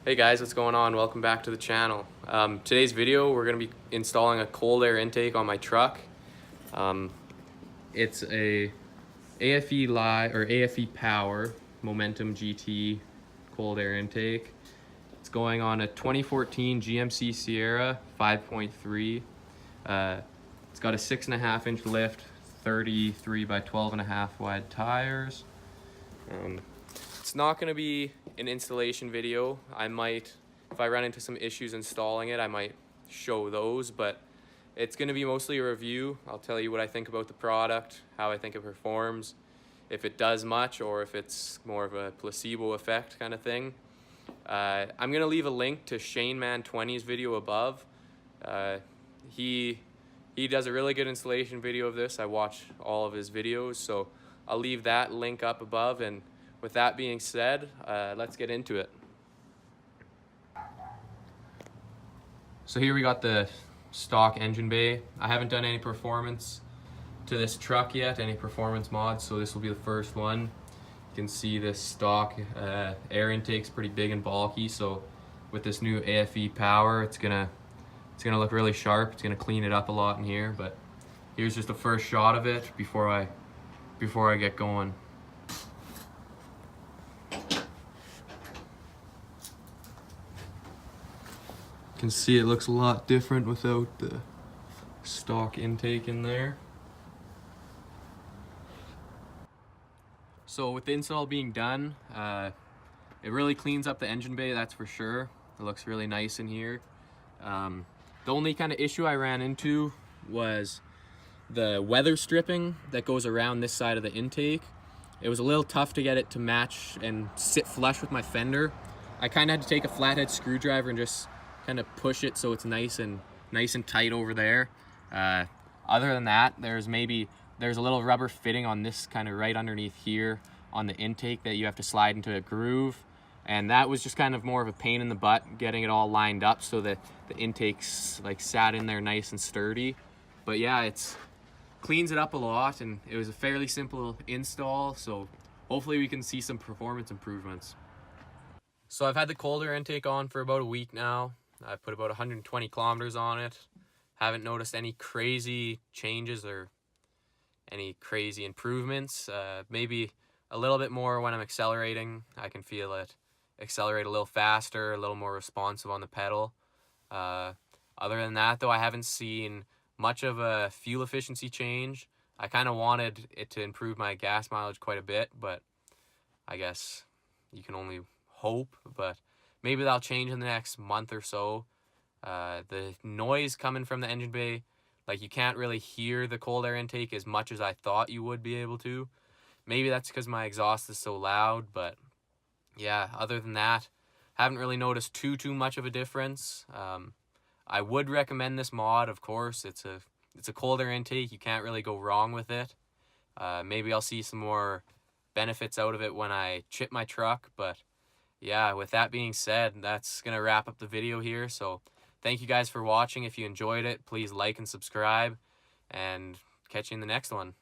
Hey guys, what's going on? Welcome back to the channel. Today's video, we're going to be installing a cold air intake on my truck. It's a AFE Power Momentum GT cold air intake. It's going on a 2014 GMC Sierra 5.3. It's got a 6.5 inch lift, 33 by 12.5 wide tires. It's not going to be an installation video. I might, if I run into some issues installing it, I might show those, but it's going to be mostly a review. I'll tell you what I think about the product, how I think it performs, if it does much or if it's more of a placebo effect kind of thing. I'm going to leave a link to Shane Man 20's video above. He does a really good installation video of this. I watch all of his videos, so I'll leave that link up above. And with that being said, let's get into it. So here we got the stock engine bay. I haven't done any performance to this truck yet, any performance mods, so this will be the first one. You can see this stock air intake's pretty big and bulky, so with this new AFE Power, it's gonna look really sharp. It's gonna clean it up a lot in here, but here's just the first shot of it before I get going. You can see it looks a lot different without the stock intake in there. So with the install being done, it really cleans up the engine bay, that's for sure. It looks really nice in here. The only kind of issue I ran into was the weather stripping that goes around this side of the intake. It was a little tough to get it to match and sit flush with my fender. I kind of had to take a flathead screwdriver and just kind of push it so it's nice and tight over there. Other than that, there's a little rubber fitting on this kind of right underneath here on the intake that you have to slide into a groove, and that was just kind of more of a pain in the butt getting it all lined up so that the intake's like sat in there nice and sturdy. But yeah, it's cleans it up a lot, and it was a fairly simple install, so hopefully we can see some performance improvements. So I've had the cold air intake on for about a week now. I've put about 120 kilometers on it. Haven't noticed any crazy changes or any crazy improvements. Maybe a little bit more when I'm accelerating. I can feel it accelerate a little faster, a little more responsive on the pedal. Other than that though, I haven't seen much of a fuel efficiency change. I kind of wanted it to improve my gas mileage quite a bit, but I guess you can only hope, but maybe that'll change in the next month or so. The noise coming from the engine bay, like you can't really hear the cold air intake as much as I thought you would be able to. Maybe that's because my exhaust is so loud, but yeah, other than that, haven't really noticed too much of a difference. I would recommend this mod, of course. It's a cold air intake. You can't really go wrong with it. Maybe I'll see some more benefits out of it when I chip my truck, but yeah, with that being said, that's gonna wrap up the video here. So thank you guys for watching. If you enjoyed it, please like and subscribe, and catch you in the next one.